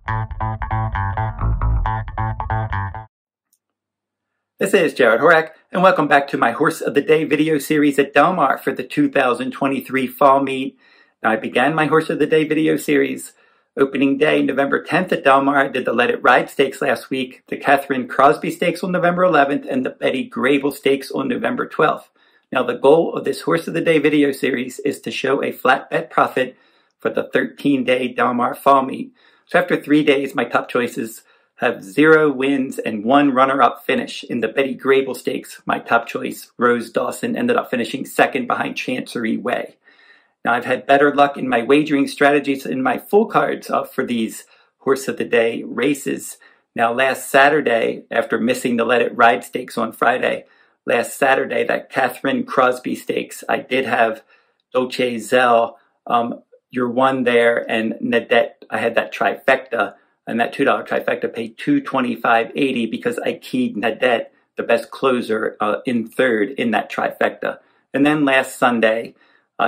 This is Jarrod Horak, and welcome back to my Horse of the Day video series at Del Mar for the 2023 Fall Meet. Now, I began my Horse of the Day video series opening day, November 10th at Del Mar. I did the Let It Ride Stakes last week, the Catherine Crosby Stakes on November 11th, and the Betty Grable Stakes on November 12th. Now, the goal of this Horse of the Day video series is to show a flat bet profit for the 13-day Del Mar Fall Meet. So after 3 days, my top choices have 0 wins and 1 runner-up finish. In the Betty Grable Stakes, my top choice, Rose Dawson, ended up finishing second behind Chancery Way. Now, I've had better luck in my wagering strategies in my full cards for these Horse of the Day races. Now, last Saturday, after missing the Let It Ride Stakes on Friday, last Saturday, that Catherine Crosby Stakes, I did have Dolce Zell, Your One there, and Nadette. I had that trifecta. And that $2 trifecta paid $225.80 because I keyed Nadette, the best closer, in third in that trifecta. And then last Sunday,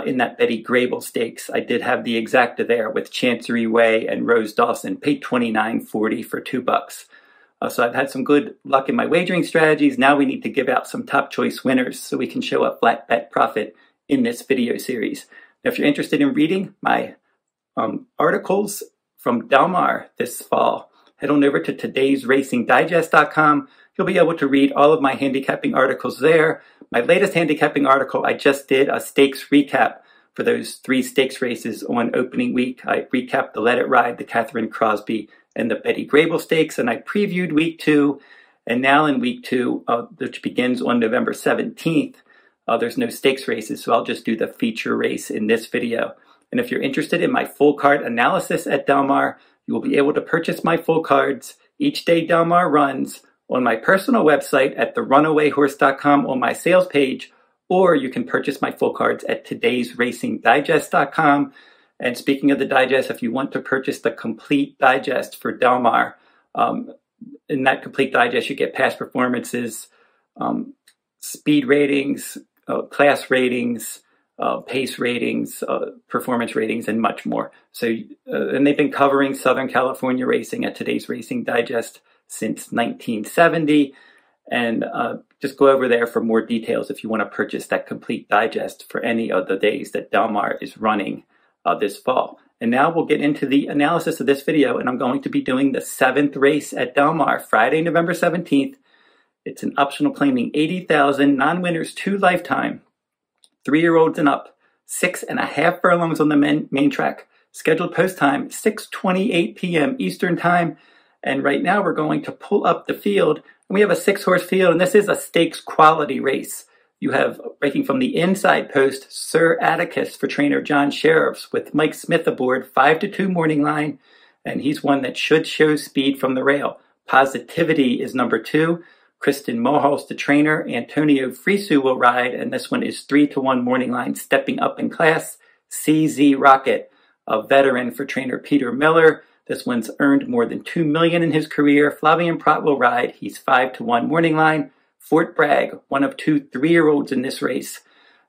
in that Betty Grable Stakes, I did have the exacta there with Chancery Way and Rose Dawson, paid $29.40 for $2. So I've had some good luck in my wagering strategies. Now we need to give out some top choice winners so we can show a flat bet profit in this video series. Now, if you're interested in reading my articles from Del Mar this fall, head on over to todaysracingdigest.com. You'll be able to read all of my handicapping articles there. My latest handicapping article, I just did a stakes recap for those 3 stakes races on opening week. I recapped the Let It Ride, the Catherine Crosby, and the Betty Grable Stakes, and I previewed week 2. And now in week 2, which begins on November 17th, there's no stakes races, so I'll just do the feature race in this video. And if you're interested in my full card analysis at Del Mar, you will be able to purchase my full cards each day Del Mar runs on my personal website at therunawayhorse.com on my sales page, or you can purchase my full cards at todaysracingdigest.com. And speaking of the digest, if you want to purchase the complete digest for Del Mar, in that complete digest you get past performances, speed ratings, class ratings, pace ratings, performance ratings, and much more. So, and they've been covering Southern California racing at Today's Racing Digest since 1970. And just go over there for more details if you want to purchase that complete digest for any of the days that Del Mar is running this fall. And now we'll get into the analysis of this video, and I'm going to be doing the 7th race at Del Mar, Friday, November 17th. It's an optional claiming 80,000, non-winners 2 lifetime. 3-year-olds and up, 6.5 furlongs on the main track. Scheduled post time, 6:28 p.m. Eastern Time. And right now we're going to pull up the field. And we have a 6-horse field, and this is a stakes quality race. You have, breaking from the inside post, Sir Atticus for trainer John Sheriffs with Mike Smith aboard, 5-2 morning line. And he's one that should show speed from the rail. Positivity is number 2. Kristen Mulhall's the trainer. Antonio Frisu will ride, and this one is 3-1 morning line, stepping up in class. CZ Rocket, a veteran for trainer Peter Miller. This one's earned more than $2 million in his career. Flavian Prat will ride. He's 5-1 morning line. Fort Bragg, one of 2 3-year-olds in this race.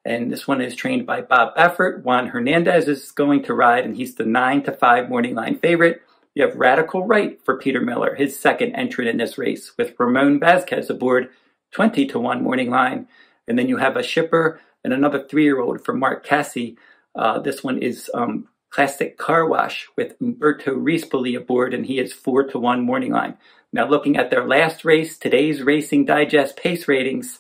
And this one is trained by Bob Baffert. Juan Hernandez is going to ride, and he's the 9-5 morning line favorite. You have Radical Right for Peter Miller, his second entrant in this race, with Ramon Vazquez aboard, 20-1 morning line. And then you have a shipper and another 3-year-old for Mark Cassie. This one is Classic Car Wash with Umberto Rispoli aboard, and he is 4-1 morning line. Now, looking at their last race, Today's Racing Digest pace ratings,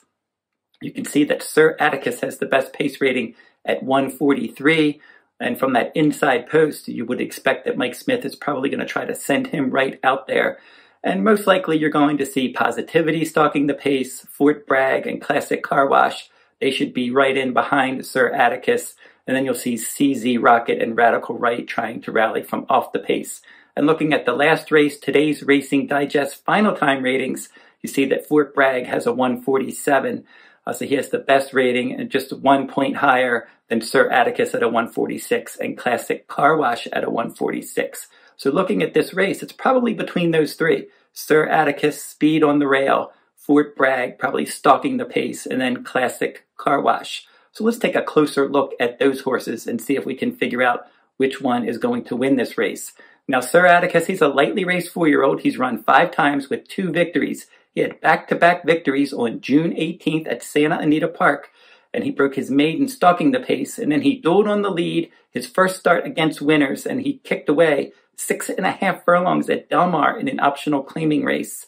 you can see that Sir Atticus has the best pace rating at 143. And from that inside post, you would expect that Mike Smith is probably going to try to send him right out there. And most likely you're going to see Positivity stalking the pace, Fort Bragg and Classic Car Wash. They should be right in behind Sir Atticus. And then you'll see CZ Rocket and Radical Right trying to rally from off the pace. And looking at the last race, Today's Racing Digest final time ratings, you see that Fort Bragg has a 147. So he has the best rating and just 1 point higher than Sir Atticus at a 146 and Classic Car Wash at a 146. So looking at this race, it's probably between those 3. Sir Atticus, speed on the rail, Fort Bragg, probably stalking the pace, and then Classic Car Wash. So let's take a closer look at those horses and see if we can figure out which one is going to win this race. Now, Sir Atticus, he's a lightly raced 4-year-old. He's run 5 times with 2 victories. He had back-to-back victories on June 18th at Santa Anita Park, and he broke his maiden stalking the pace, and then he dueled on the lead his first start against winners, and he kicked away 6.5 furlongs at Del Mar in an optional claiming race.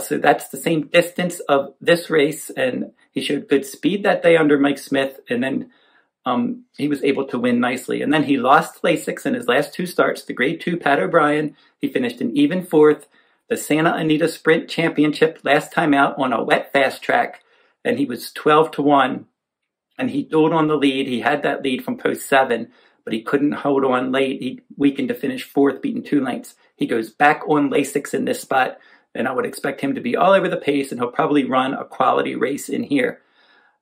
So that's the same distance of this race, and he showed good speed that day under Mike Smith, and then he was able to win nicely. And then he lost Lasix in his last 2 starts. The Grade 2 Pat O'Brien, he finished an even 4th. The Santa Anita Sprint Championship last time out on a wet fast track, and he was 12-1, and he dueled on the lead. He had that lead from post 7, but he couldn't hold on late. He weakened to finish 4th, beaten 2 lengths. He goes back on Lasix in this spot, and I would expect him to be all over the pace, and he'll probably run a quality race in here.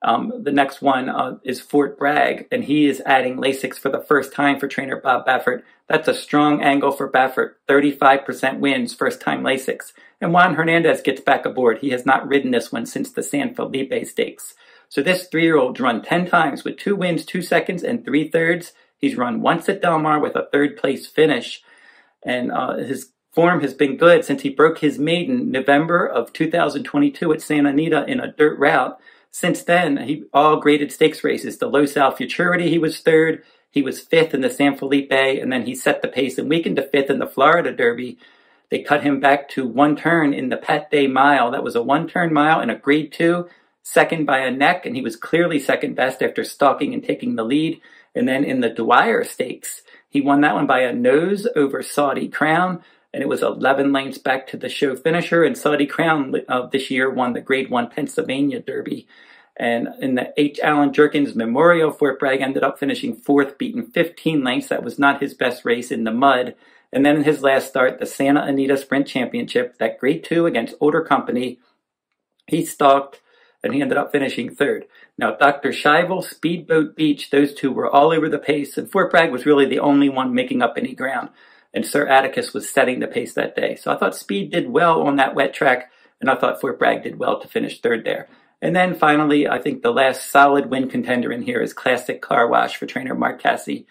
The next one is Fort Bragg, and he is adding Lasix for the first time for trainer Bob Baffert. That's a strong angle for Baffert. 35% wins, first time Lasix. And Juan Hernandez gets back aboard. He has not ridden this one since the San Felipe Stakes. So this 3-year-old's run 10 times with 2 wins, 2 seconds, and 3/3. He's run once at Del Mar with a 3rd place finish. And his form has been good since he broke his maiden November of 2022 at Santa Anita in a dirt route. Since then, he all graded stakes races. The Los Al Futurity, he was 3rd. He was 5th in the San Felipe, and then he set the pace and weakened to 5th in the Florida Derby. They cut him back to 1 turn in the Pat Day Mile. That was a 1-turn mile in a Grade 2, second by a neck, and he was clearly second best after stalking and taking the lead. And then in the Dwyer Stakes, he won that one by a nose over Saudi Crown, and it was 11 lengths back to the show finisher, and Saudi Crown this year won the Grade 1 Pennsylvania Derby. And in the H. Allen Jerkins Memorial, Fort Bragg ended up finishing 4th, beaten 15 lengths. That was not his best race in the mud. And then in his last start, the Santa Anita Sprint Championship, that Grade 2 against Older Company, he stalked, and he ended up finishing 3rd. Now, Dr. Scheibel, Speedboat Beach, those 2 were all over the pace, and Fort Bragg was really the only one making up any ground. And Sir Atticus was setting the pace that day. So I thought Speed did well on that wet track, and I thought Fort Bragg did well to finish 3rd there. And then finally, I think the last solid win contender in here is Classic Car Wash for trainer Mark Casse.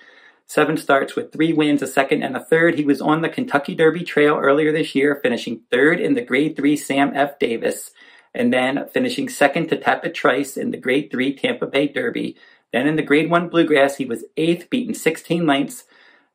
7 starts with 3 wins, a 2nd and a 3rd. He was on the Kentucky Derby Trail earlier this year, finishing 3rd in the Grade 3 Sam F. Davis, and then finishing 2nd to Tapit Trice in the Grade 3 Tampa Bay Derby. Then in the Grade 1 Bluegrass, he was 8th, beaten 16 lengths,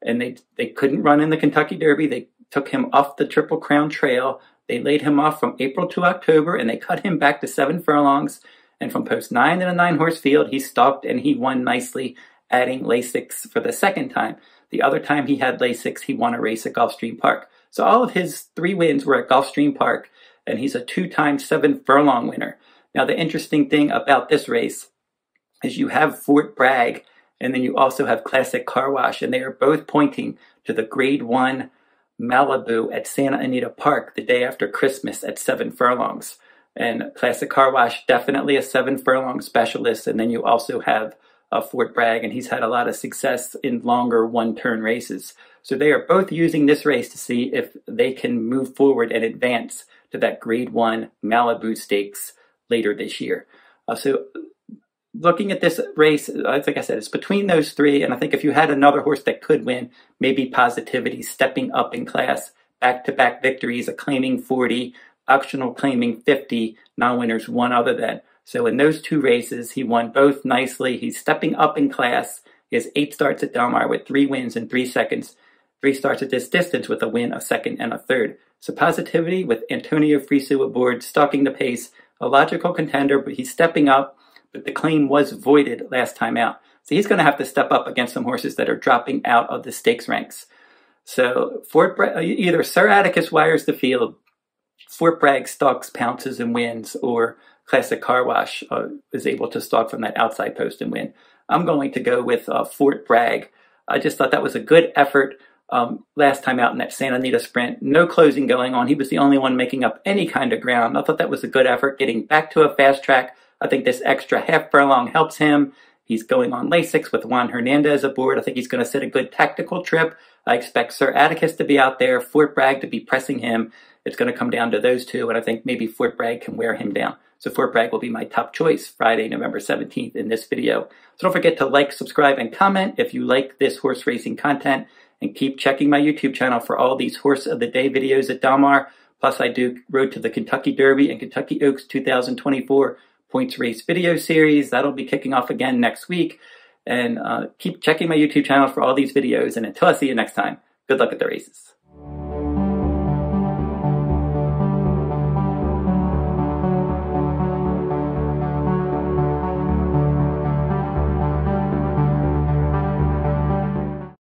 and they couldn't run in the Kentucky Derby. They took him off the Triple Crown Trail. They laid him off from April to October, and they cut him back to 7 furlongs. And from post 9 in a 9-horse field, he stalked and he won nicely, adding Lasix for the 2nd time. The other time he had Lasix, he won a race at Gulfstream Park. So all of his 3 wins were at Gulfstream Park, and he's a 2-time 7-furlong winner. Now, the interesting thing about this race is you have Fort Bragg, and then you also have Classic Car Wash, and they are both pointing to the Grade 1 Malibu at Santa Anita Park the day after Christmas at 7 furlongs. And Classic Car Wash, definitely a 7-furlong specialist, and then you also have Fort Bragg, and he's had a lot of success in longer 1-turn races. So they are both using this race to see if they can move forward and advance to that Grade 1 Malibu Stakes later this year. So looking at this race, like I said, it's between those 3, and I think if you had another horse that could win, maybe Positivity stepping up in class, back-to-back victories, a claiming 40, optional claiming 50, non-winners one other than. So in those 2 races, he won both nicely. He's stepping up in class. He has 8 starts at Del Mar with 3 wins in 3 seconds, 3 starts at this distance with a win, a 2nd, and a 3rd. So Positivity with Antonio Friso aboard, stalking the pace, a logical contender, but he's stepping up. But the claim was voided last time out. So he's going to have to step up against some horses that are dropping out of the stakes ranks. So either Sir Atticus wires the field, Fort Bragg stalks, pounces, and wins, or Classic Car Wash is able to stalk from that outside post and win. I'm going to go with Fort Bragg. I just thought that was a good effort last time out in that Santa Anita Sprint. No closing going on. He was the only one making up any kind of ground. I thought that was a good effort, getting back to a fast track. I think this extra half furlong helps him. He's going on Lasix with Juan Hernandez aboard. I think he's going to set a good tactical trip. I expect Sir Atticus to be out there, Fort Bragg to be pressing him. It's going to come down to those 2, and I think maybe Fort Bragg can wear him down. So Fort Bragg will be my top choice Friday, November 17th in this video. So don't forget to like, subscribe, and comment if you like this horse racing content. And keep checking my YouTube channel for all these Horse of the Day videos at Del Mar. Plus, I do Road to the Kentucky Derby and Kentucky Oaks 2024 Points Race video series. That'll be kicking off again next week. And keep checking my YouTube channel for all these videos. And until I see you next time, good luck at the races.